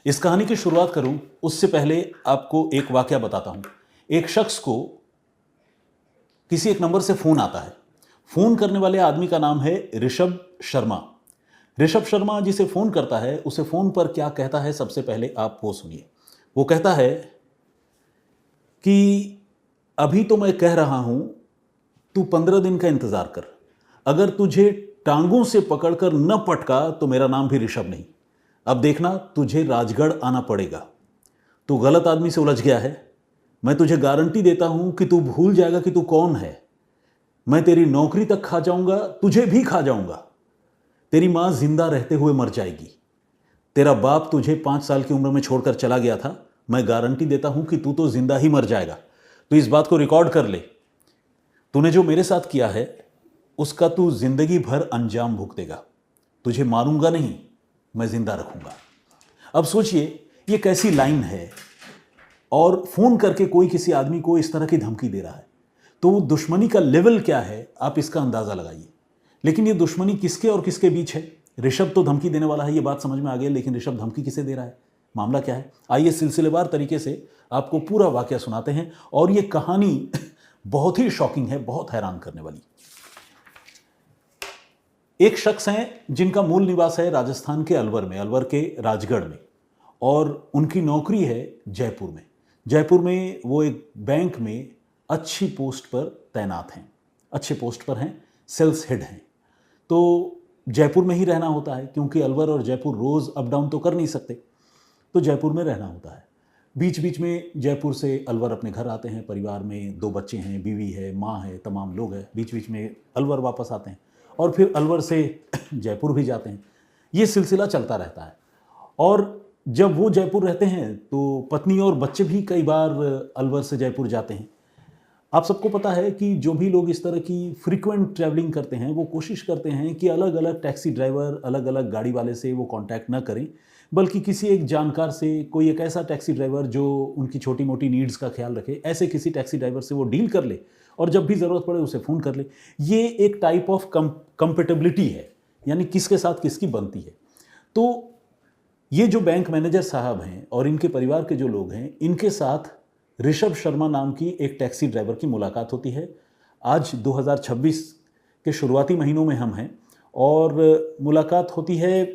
इस कहानी की शुरुआत करूं उससे पहले आपको एक वाकया बताता हूं। एक शख्स को किसी एक नंबर से फोन आता है। फोन करने वाले आदमी का नाम है ऋषभ शर्मा। ऋषभ शर्मा जिसे फोन करता है उसे फोन पर क्या कहता है, सबसे पहले आप वो सुनिए। वो कहता है कि अभी तो मैं कह रहा हूं, तू 15 दिन का इंतजार कर। अगर तुझे टांगों से पकड़कर न पटका तो मेरा नाम भी ऋषभ नहीं। अब देखना, तुझे राजगढ़ आना पड़ेगा। तू गलत आदमी से उलझ गया है। मैं तुझे गारंटी देता हूं कि तू भूल जाएगा कि तू कौन है। मैं तेरी नौकरी तक खा जाऊंगा, तुझे भी खा जाऊंगा। तेरी मां जिंदा रहते हुए मर जाएगी। तेरा बाप तुझे 5 साल की उम्र में छोड़कर चला गया था। मैं गारंटी देता हूं कि तू तो जिंदा ही मर जाएगा। तो इस बात को रिकॉर्ड कर ले। तूने जो मेरे साथ किया है उसका तू जिंदगी भर अंजाम भुगतेगा। तुझे मारूंगा नहीं, मैं जिंदा रखूंगा। अब सोचिए ये कैसी लाइन है, और फोन करके कोई किसी आदमी को इस तरह की धमकी दे रहा है, तो वो दुश्मनी का लेवल क्या है आप इसका अंदाजा लगाइए। लेकिन ये दुश्मनी किसके और किसके बीच है? ऋषभ तो धमकी देने वाला है, ये बात समझ में आ गई, लेकिन ऋषभ धमकी किसे दे रहा है, मामला क्या है? आइए सिलसिलेवार तरीके से आपको पूरा वाकया सुनाते हैं। और ये कहानी बहुत ही शॉकिंग है, बहुत हैरान करने वाली। एक शख्स हैं जिनका मूल निवास है राजस्थान के अलवर में, अलवर के राजगढ़ में, और उनकी नौकरी है जयपुर में। जयपुर में वो एक बैंक में अच्छी पोस्ट पर तैनात हैं, अच्छे पोस्ट पर हैं, सेल्स हेड हैं। तो जयपुर में ही रहना होता है, क्योंकि अलवर और जयपुर रोज़ अप डाउन तो कर नहीं सकते, तो जयपुर में रहना होता है। बीच बीच में जयपुर से अलवर अपने घर आते हैं। परिवार में 2 बच्चे हैं, बीवी है, माँ है, तमाम लोग हैं। बीच बीच में अलवर वापस आते हैं और फिर अलवर से जयपुर भी जाते हैं। ये सिलसिला चलता रहता है। और जब वो जयपुर रहते हैं तो पत्नी और बच्चे भी कई बार अलवर से जयपुर जाते हैं। आप सबको पता है कि जो भी लोग इस तरह की फ्रीक्वेंट ट्रैवलिंग करते हैं वो कोशिश करते हैं कि अलग अलग टैक्सी ड्राइवर, अलग अलग गाड़ी वाले से वो कांटेक्ट ना करें, बल्कि किसी एक जानकार से, कोई एक ऐसा टैक्सी ड्राइवर जो उनकी छोटी मोटी नीड्स का ख्याल रखे, ऐसे किसी टैक्सी ड्राइवर से वो डील कर ले और जब भी ज़रूरत पड़े उसे फ़ोन कर ले। ये एक टाइप ऑफ कंपेटेबिलिटी है, यानी किसके साथ किसकी बनती है। तो ये जो बैंक मैनेजर साहब हैं और इनके परिवार के जो लोग हैं, इनके साथ ऋषभ शर्मा नाम की एक टैक्सी ड्राइवर की मुलाकात होती है। आज 2026 के शुरुआती महीनों में हम हैं और मुलाकात होती है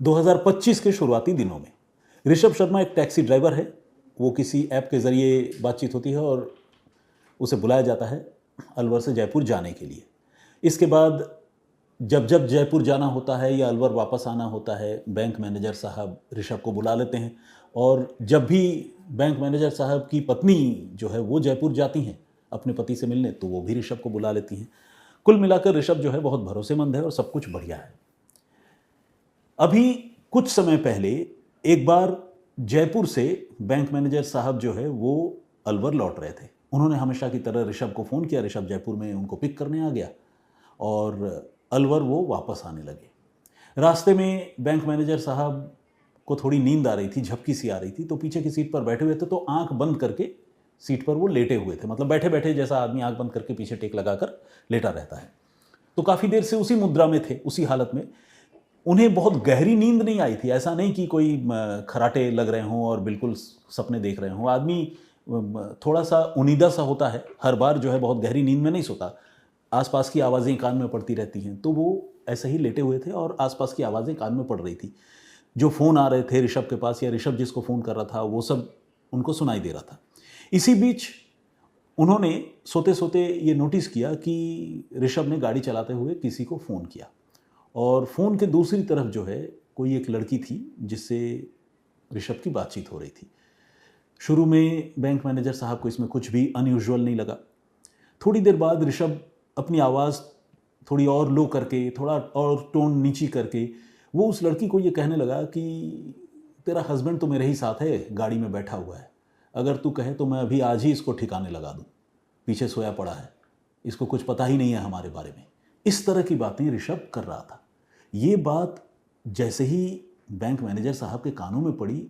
2025 के शुरुआती दिनों में। ऋषभ शर्मा एक टैक्सी ड्राइवर है। वो किसी ऐप के ज़रिए बातचीत होती है और उसे बुलाया जाता है अलवर से जयपुर जाने के लिए। इसके बाद जब जब जयपुर जाना होता है या अलवर वापस आना होता है, बैंक मैनेजर साहब ऋषभ को बुला लेते हैं। और जब भी बैंक मैनेजर साहब की पत्नी जो है वो जयपुर जाती हैं अपने पति से मिलने, तो वो भी ऋषभ को बुला लेती हैं। कुल मिलाकर ऋषभ जो है बहुत भरोसेमंद है और सब कुछ बढ़िया है। अभी कुछ समय पहले एक बार जयपुर से बैंक मैनेजर साहब जो है वो अलवर लौट रहे थे। उन्होंने हमेशा की तरह ऋषभ को फ़ोन किया। ऋषभ जयपुर में उनको पिक करने आ गया और अलवर वो वापस आने लगे। रास्ते में बैंक मैनेजर साहब को थोड़ी नींद आ रही थी, झपकी सी आ रही थी, तो पीछे की सीट पर बैठे हुए थे, तो आंख बंद करके सीट पर वो लेटे हुए थे। मतलब बैठे बैठे जैसा आदमी आंख बंद करके पीछे टेक लगाकर लेटा रहता है, तो काफ़ी देर से उसी मुद्रा में थे, उसी हालत में। उन्हें बहुत गहरी नींद नहीं आई थी। ऐसा नहीं कि कोई खराटे लग रहे हों और बिल्कुल सपने देख रहे हों। आदमी थोड़ा सा उनीदा सा होता है, हर बार जो है बहुत गहरी नींद में नहीं सोता। आसपास की आवाज़ें कान में पड़ती रहती हैं, तो वो ऐसे ही लेटे हुए थे और आसपास की आवाज़ें कान में पड़ रही थी। जो फ़ोन आ रहे थे ऋषभ के पास या ऋषभ जिसको फ़ोन कर रहा था वो सब उनको सुनाई दे रहा था। इसी बीच उन्होंने सोते सोते ये नोटिस किया कि ऋषभ ने गाड़ी चलाते हुए किसी को फ़ोन किया और फ़ोन के दूसरी तरफ जो है कोई एक लड़की थी जिससे ऋषभ की बातचीत हो रही थी। शुरू में बैंक मैनेजर साहब को इसमें कुछ भी अनयूजुअल नहीं लगा। थोड़ी देर बाद ऋषभ अपनी आवाज़ थोड़ी और लो करके, थोड़ा और टोन नीची करके वो उस लड़की को ये कहने लगा कि तेरा हस्बैंड तो मेरे ही साथ है, गाड़ी में बैठा हुआ है। अगर तू कहे तो मैं अभी आज ही इसको ठिकाने लगा दूँ। पीछे सोया पड़ा है, इसको कुछ पता ही नहीं है हमारे बारे में। इस तरह की बातें ऋषभ कर रहा था। ये बात जैसे ही बैंक मैनेजर साहब के कानों में पड़ी,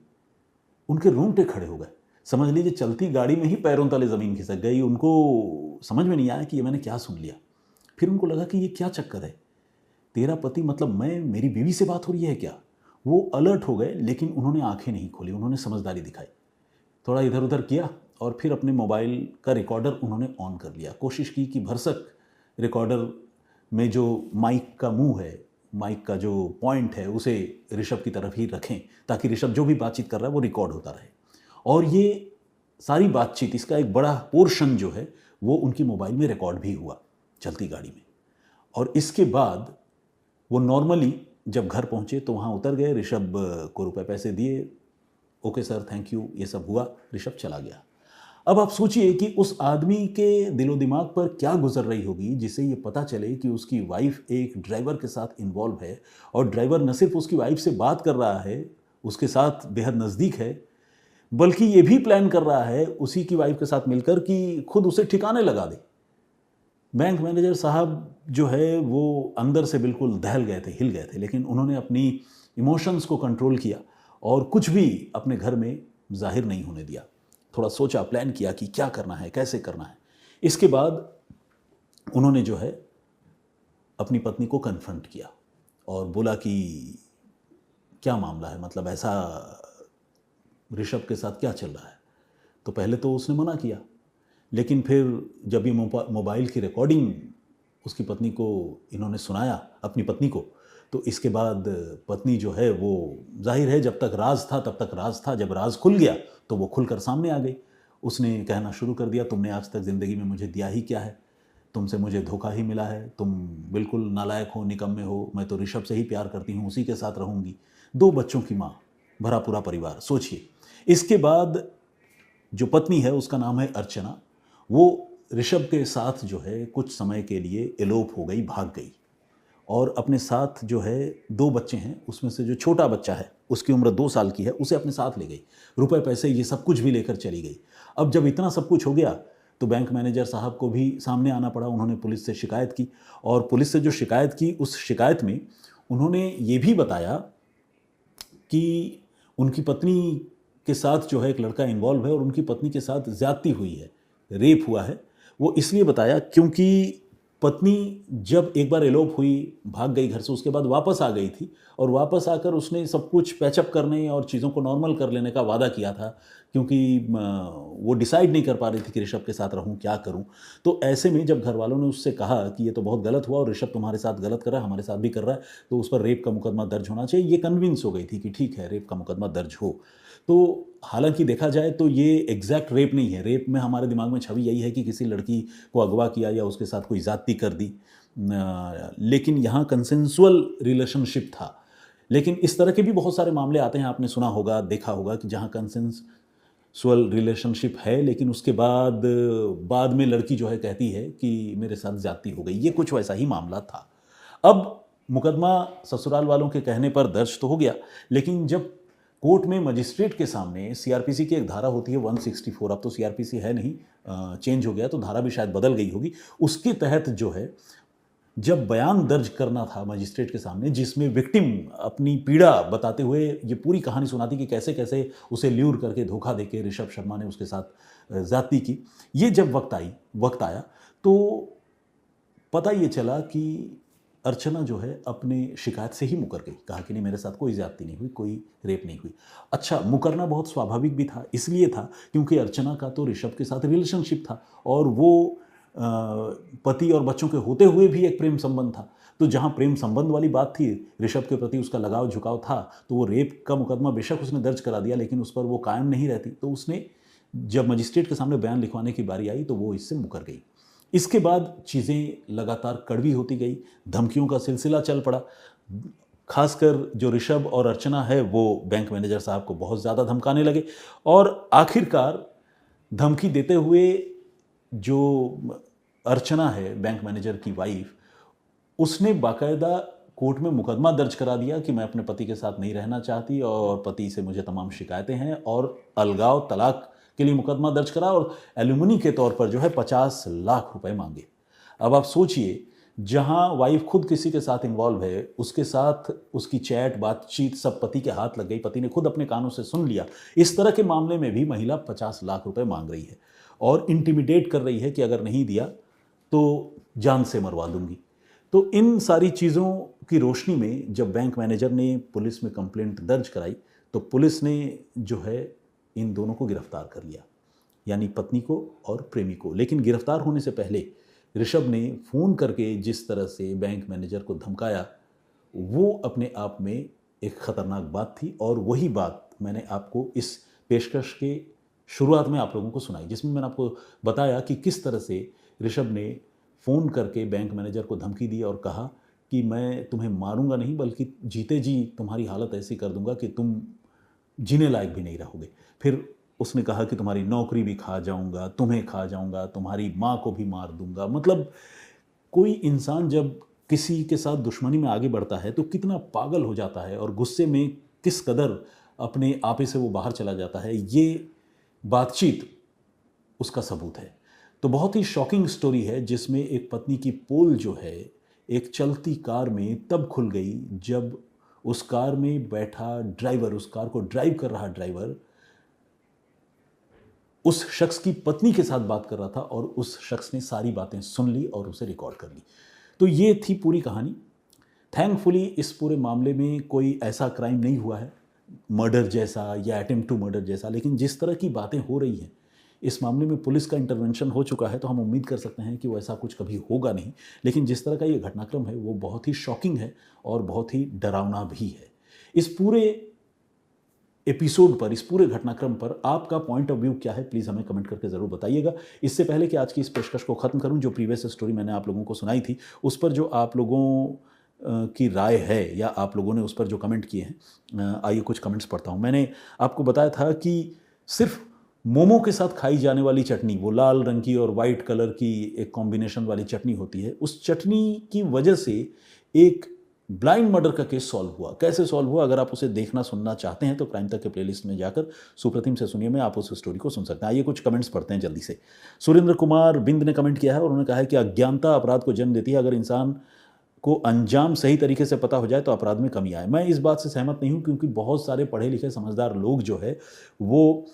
उनके रोंगटे खड़े हो गए। समझ लीजिए चलती गाड़ी में ही पैरों तले ज़मीन खिसक गई। उनको समझ में नहीं आया कि ये मैंने क्या सुन लिया। फिर उनको लगा कि ये क्या चक्कर है, तेरा पति मतलब मैं, मेरी बीवी से बात हो रही है क्या? वो अलर्ट हो गए, लेकिन उन्होंने आंखें नहीं खोली, उन्होंने समझदारी दिखाई, थोड़ा इधर उधर किया और फिर अपने मोबाइल का रिकॉर्डर उन्होंने ऑन कर लिया। कोशिश की कि भरसक रिकॉर्डर में जो माइक का मुंह है, माइक का जो पॉइंट है, उसे ऋषभ की तरफ ही रखें ताकि ऋषभ जो भी बातचीत कर रहा है वो रिकॉर्ड होता रहे। और ये सारी बातचीत, इसका एक बड़ा पोर्शन जो है वो उनकी मोबाइल में रिकॉर्ड भी हुआ चलती गाड़ी में। और इसके बाद वो नॉर्मली जब घर पहुंचे तो वहाँ उतर गए, ऋषभ को रुपए पैसे दिए, ओके सर थैंक यू, ये सब हुआ, ऋषभ चला गया। अब आप सोचिए कि उस आदमी के दिलो दिमाग पर क्या गुजर रही होगी जिसे ये पता चले कि उसकी वाइफ एक ड्राइवर के साथ इन्वॉल्व है, और ड्राइवर न सिर्फ उसकी वाइफ से बात कर रहा है, उसके साथ बेहद नज़दीक है, बल्कि ये भी प्लान कर रहा है उसी की वाइफ के साथ मिलकर कि खुद उसे ठिकाने लगा दे। बैंक मैनेजर साहब जो है वो अंदर से बिल्कुल दहल गए थे, हिल गए थे, लेकिन उन्होंने अपनी इमोशंस को कंट्रोल किया और कुछ भी अपने घर में जाहिर नहीं होने दिया। थोड़ा सोचा, प्लान किया कि क्या करना है, कैसे करना है। इसके बाद उन्होंने जो है अपनी पत्नी को कन्फ्रंट किया और बोला कि क्या मामला है, मतलब ऐसा ऋषभ के साथ क्या चल रहा है। तो पहले तो उसने मना किया, लेकिन फिर जब ये मोबाइल की रिकॉर्डिंग उसकी पत्नी को इन्होंने सुनाया, अपनी पत्नी को, तो इसके बाद पत्नी जो है वो जाहिर है जब तक राज था तब तक राज था, जब राज खुल गया तो वो खुलकर सामने आ गई। उसने कहना शुरू कर दिया, तुमने आज तक ज़िंदगी में मुझे दिया ही क्या है, तुमसे मुझे धोखा ही मिला है, तुम बिल्कुल नालायक हो, निकम्मे हो, मैं तो ऋषभ से ही प्यार करती हूँ, उसी के साथ रहूँगी, 2 बच्चों की माँ, भरा पूरा परिवार, सोचिए। इसके बाद जो पत्नी है उसका नाम है अर्चना, वो ऋषभ के साथ जो है कुछ समय के लिए एलोप हो गई, भाग गई, और अपने साथ जो है 2 बच्चे हैं, उसमें से जो छोटा बच्चा है उसकी उम्र 2 साल की है, उसे अपने साथ ले गई, रुपए पैसे ये सब कुछ भी लेकर चली गई। अब जब इतना सब कुछ हो गया तो बैंक मैनेजर साहब को भी सामने आना पड़ा, उन्होंने पुलिस से शिकायत की, और पुलिस से जो शिकायत की उस शिकायत में उन्होंने ये भी बताया कि उनकी पत्नी के साथ जो है एक लड़का इन्वॉल्व है और उनकी पत्नी के साथ ज़्यादती हुई है, रेप हुआ है। वो इसलिए बताया क्योंकि पत्नी जब एक बार एलोप हुई, भाग गई घर से, उसके बाद वापस आ गई थी, और वापस आकर उसने सब कुछ पैचअप करने और चीज़ों को नॉर्मल कर लेने का वादा किया था, क्योंकि वो डिसाइड नहीं कर पा रही थी कि ऋषभ के साथ रहूं, क्या करूं। तो ऐसे में जब घर वालों ने उससे कहा कि ये तो बहुत गलत हुआ और ऋषभ तुम्हारे साथ गलत कर रहा है, हमारे साथ भी कर रहा है, तो उस पर रेप का मुकदमा दर्ज होना चाहिए, ये कन्विंस हो गई थी कि ठीक है रेप का मुकदमा दर्ज हो। तो हालांकि देखा जाए तो ये एग्जैक्ट रेप नहीं है, रेप में हमारे दिमाग में छवि यही है कि किसी लड़की को अगवा किया या उसके साथ कोई ज़्यादती कर दी, लेकिन यहाँ कंसेंसुअल रिलेशनशिप था। लेकिन इस तरह के भी बहुत सारे मामले आते हैं, आपने सुना होगा, देखा होगा, कि जहाँ कंसेंसुअल रिलेशनशिप है लेकिन उसके बाद में लड़की जो है कहती है कि मेरे साथ ज़्यादती हो गई। ये कुछ वैसा ही मामला था। अब मुकदमा ससुराल वालों के कहने पर दर्ज तो हो गया, लेकिन जब कोर्ट में मजिस्ट्रेट के सामने, सीआरपीसी की एक धारा होती है 164, अब तो सीआरपीसी है नहीं, चेंज हो गया, तो धारा भी शायद बदल गई होगी, उसके तहत जो है जब बयान दर्ज करना था मजिस्ट्रेट के सामने, जिसमें विक्टिम अपनी पीड़ा बताते हुए ये पूरी कहानी सुनाती कि कैसे कैसे उसे ल्यूर करके, धोखा देके ऋषभ शर्मा ने उसके साथ ज्यादती की, ये जब वक्त आया तो पता ये चला कि अर्चना जो है अपने शिकायत से ही मुकर गई, कहा कि नहीं मेरे साथ कोई ज्यादती नहीं हुई, कोई रेप नहीं हुई। अच्छा, मुकरना बहुत स्वाभाविक भी था, इसलिए था क्योंकि अर्चना का तो ऋषभ के साथ रिलेशनशिप था और वो पति और बच्चों के होते हुए भी एक प्रेम संबंध था। तो जहाँ प्रेम संबंध वाली बात थी, ऋषभ के प्रति उसका लगाव झुकाव था, तो वो रेप का मुकदमा बेशक उसने दर्ज करा दिया, लेकिन उस पर वो कायम नहीं रहती। तो उसने जब मजिस्ट्रेट के सामने बयान लिखवाने की बारी आई तो वो इससे मुकर गई। इसके बाद चीज़ें लगातार कड़वी होती गई, धमकियों का सिलसिला चल पड़ा। खासकर जो ऋषभ और अर्चना है वो बैंक मैनेजर साहब को बहुत ज़्यादा धमकाने लगे, और आखिरकार धमकी देते हुए जो अर्चना है बैंक मैनेजर की वाइफ, उसने बाकायदा कोर्ट में मुकदमा दर्ज करा दिया कि मैं अपने पति के साथ नहीं रहना चाहती और पति से मुझे तमाम शिकायतें हैं, और अलगाव तलाक के लिए मुकदमा दर्ज करा और एल्यूमनी के तौर पर जो है 50 लाख रुपए मांगे। अब आप सोचिए, जहां वाइफ खुद किसी के साथ इन्वॉल्व है, उसके साथ उसकी चैट बातचीत सब पति के हाथ लग गई, पति ने खुद अपने कानों से सुन लिया, इस तरह के मामले में भी महिला 50 लाख रुपए मांग रही है और इंटिमिडेट कर रही है कि अगर नहीं दिया तो जान से मरवा दूंगी। तो इन सारी चीज़ों की रोशनी में जब बैंक मैनेजर ने पुलिस में कंप्लेंट दर्ज कराई तो पुलिस ने जो है इन दोनों को गिरफ्तार कर लिया, यानी पत्नी को और प्रेमी को। लेकिन गिरफ्तार होने से पहले ऋषभ ने फ़ोन करके जिस तरह से बैंक मैनेजर को धमकाया, वो अपने आप में एक ख़तरनाक बात थी। और वही बात मैंने आपको इस पेशकश के शुरुआत में आप लोगों को सुनाई, जिसमें मैंने आपको बताया कि किस तरह से ऋषभ ने फ़ोन करके बैंक मैनेजर को धमकी दी और कहा कि मैं तुम्हें मारूंगा नहीं, बल्कि जीते जी तुम्हारी हालत ऐसी कर दूंगा कि तुम जीने लायक भी नहीं रहोगे। फिर उसने कहा कि तुम्हारी नौकरी भी खा जाऊंगा, तुम्हें खा जाऊंगा, तुम्हारी माँ को भी मार दूंगा। मतलब कोई इंसान जब किसी के साथ दुश्मनी में आगे बढ़ता है तो कितना पागल हो जाता है और गुस्से में किस कदर अपने आपे से वो बाहर चला जाता है, ये बातचीत उसका सबूत है। तो बहुत ही शॉकिंग स्टोरी है जिसमें एक पत्नी की पोल जो है एक चलती कार में तब खुल गई जब उस कार में बैठा ड्राइवर, उस कार को ड्राइव कर रहा ड्राइवर उस शख्स की पत्नी के साथ बात कर रहा था और उस शख्स ने सारी बातें सुन ली और उसे रिकॉर्ड कर ली। तो ये थी पूरी कहानी। थैंकफुली इस पूरे मामले में कोई ऐसा क्राइम नहीं हुआ है मर्डर जैसा या अटेम्प्ट टू मर्डर जैसा, लेकिन जिस तरह की बातें हो रही हैं इस मामले में पुलिस का इंटरवेंशन हो चुका है तो हम उम्मीद कर सकते हैं कि वो ऐसा कुछ कभी होगा नहीं। लेकिन जिस तरह का ये घटनाक्रम है वो बहुत ही शॉकिंग है और बहुत ही डरावना भी है। इस पूरे एपिसोड पर, इस पूरे घटनाक्रम पर आपका पॉइंट ऑफ व्यू क्या है, प्लीज़ हमें कमेंट करके ज़रूर बताइएगा। इससे पहले कि आज की इस पेशकश को ख़त्म करूं, जो प्रीवियस स्टोरी मैंने आप लोगों को सुनाई थी उस पर जो आप लोगों की राय है या आप लोगों ने उस पर जो कमेंट किए हैं, आइए कुछ कमेंट्स पढ़ता हूं। मैंने आपको बताया था कि सिर्फ मोमो के साथ खाई जाने वाली चटनी, वो लाल रंग की और वाइट कलर की एक कॉम्बिनेशन वाली चटनी होती है, उस चटनी की वजह से एक ब्लाइंड मर्डर का केस सॉल्व हुआ। कैसे सॉल्व हुआ, अगर आप उसे देखना सुनना चाहते हैं तो क्राइम तक के प्लेलिस्ट में जाकर सुप्रतिम से सुनिए, में आप उस स्टोरी को सुन सकते हैं। आइए कुछ कमेंट्स पढ़ते हैं जल्दी से। सुरेंद्र कुमार बिंद ने कमेंट किया है और उन्होंने कहा है कि अज्ञानता अपराध को जन्म देती है। अगर इंसान को अंजाम सही तरीके से पता हो जाए तो अपराध में कमी आए। मैं इस बात से सहमत नहीं हूं, क्योंकि बहुत सारे पढ़े लिखे समझदार लोग जो है वो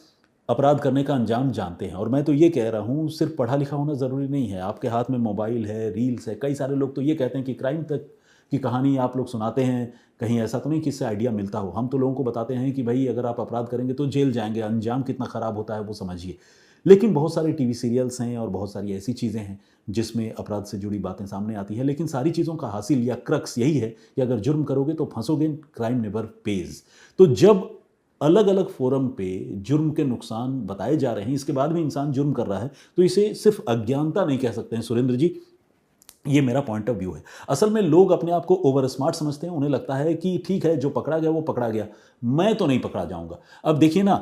अपराध करने का अंजाम जानते हैं। और मैं तो ये कह रहा हूँ सिर्फ पढ़ा लिखा होना ज़रूरी नहीं है। आपके हाथ में मोबाइल है, रील्स है, कई सारे लोग तो ये कहते हैं कि क्राइम तक की कहानी आप लोग सुनाते हैं, कहीं ऐसा तो नहीं कि इससे आइडिया मिलता हो। हम तो लोगों को बताते हैं कि भाई अगर आप अपराध करेंगे तो जेल जाएंगे, अंजाम कितना ख़राब होता है वो समझिए। लेकिन बहुत सारे टीवी सीरियल्स हैं और बहुत सारी ऐसी चीज़ें हैं जिसमें अपराध से जुड़ी बातें सामने आती हैं। लेकिन सारी चीज़ों का हासिल या क्रक्स यही है कि अगर जुर्म करोगे तो फंसोगे, क्राइम नेवर पेज। तो जब अलग अलग फोरम पे जुर्म के नुकसान बताए जा रहे हैं, इसके बाद भी इंसान जुर्म कर रहा है, तो इसे सिर्फ अज्ञानता नहीं कह सकते हैं सुरेंद्र जी। ये मेरा पॉइंट ऑफ व्यू है। असल में लोग अपने आप को ओवर स्मार्ट समझते हैं। उन्हें लगता है कि ठीक है, जो पकड़ा गया वो पकड़ा गया, मैं तो नहीं पकड़ा जाऊंगा। अब देखिए ना,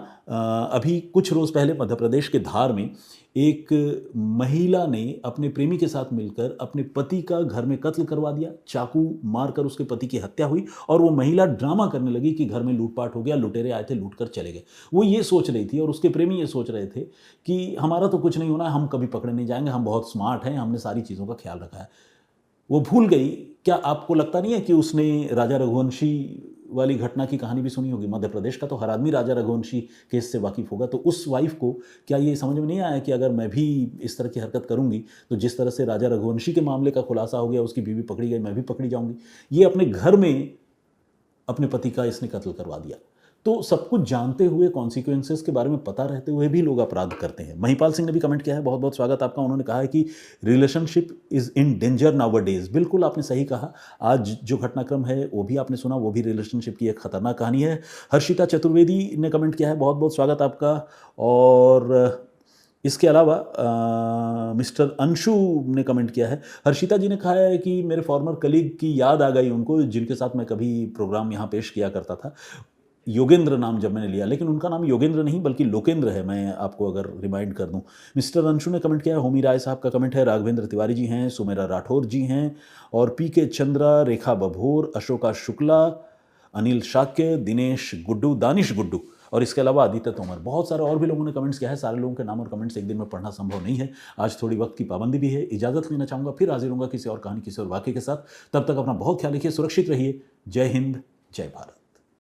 अभी कुछ रोज़ पहले मध्य प्रदेश के धार में एक महिला ने अपने प्रेमी के साथ मिलकर अपने पति का घर में कत्ल करवा दिया। चाकू मारकर उसके पति की हत्या हुई और वो महिला ड्रामा करने लगी कि घर में लूटपाट हो गया, लुटेरे आए थे, लूट कर चले गए। वो ये सोच रही थी और उसके प्रेमी ये सोच रहे थे कि हमारा तो कुछ नहीं होना, हम कभी पकड़े नहीं जाएंगे, हम बहुत स्मार्ट हैं, हमने सारी चीज़ों का ख्याल रखा है। वो भूल गई। क्या आपको लगता नहीं है कि उसने राजा रघुवंशी वाली घटना की कहानी भी सुनी होगी? मध्य प्रदेश का तो हर आदमी राजा रघुवंशी केस से वाकिफ होगा। तो उस वाइफ को क्या ये समझ में नहीं आया कि अगर मैं भी इस तरह की हरकत करूंगी तो जिस तरह से राजा रघुवंशी के मामले का खुलासा हो गया, उसकी बीवी पकड़ी गई, मैं भी पकड़ी जाऊंगी। ये अपने घर में अपने पति का इसने कत्ल करवा दिया। तो सब कुछ जानते हुए, कॉन्सिक्वेंसेस के बारे में पता रहते हुए भी लोग अपराध करते हैं। महिपाल सिंह ने भी कमेंट किया है, बहुत बहुत स्वागत आपका। उन्होंने कहा है कि relationship is in danger nowadays. बिल्कुल आपने सही कहा। आज जो घटनाक्रम है वो भी आपने सुना, वो भी रिलेशनशिप की एक खतरनाक कहानी है। हर्षिता चतुर्वेदी ने कमेंट किया है, बहुत बहुत स्वागत आपका। और इसके अलावा मिस्टर अंशु ने कमेंट किया है। हर्षिता जी ने कहा है कि मेरे फॉर्मर कलीग की याद आ गई उनको, जिनके साथ मैं कभी प्रोग्राम यहाँ पेश किया करता था। योगेंद्र नाम जब मैंने लिया, लेकिन उनका नाम योगेंद्र नहीं बल्कि लोकेंद्र है, मैं आपको अगर रिमाइंड कर दूं। मिस्टर अंशु ने कमेंट किया है। होमी राय साहब का कमेंट है। राघवेंद्र तिवारी जी हैं, सुमेरा राठौर जी हैं, और पीके चंद्रा, रेखा बभोर, अशोका शुक्ला, अनिल शाक्य, दिनेश गुड्डू, दानिश गुड्डू, और इसके अलावा आदित्य तोमर। बहुत सारे और भी लोगों ने कमेंट्स किया है। सारे लोगों के नाम और कमेंट्स एक दिन में पढ़ना संभव नहीं है। आज थोड़ी वक्त की पाबंदी भी है। इजाज़त लेना चाहूँगा, फिर हाजिर होऊंगा किसी और कहानी, किसी और वाक़ये के साथ। तब तक अपना बहुत ख्याल रखिए, सुरक्षित रहिए। जय हिंद, जय भारत।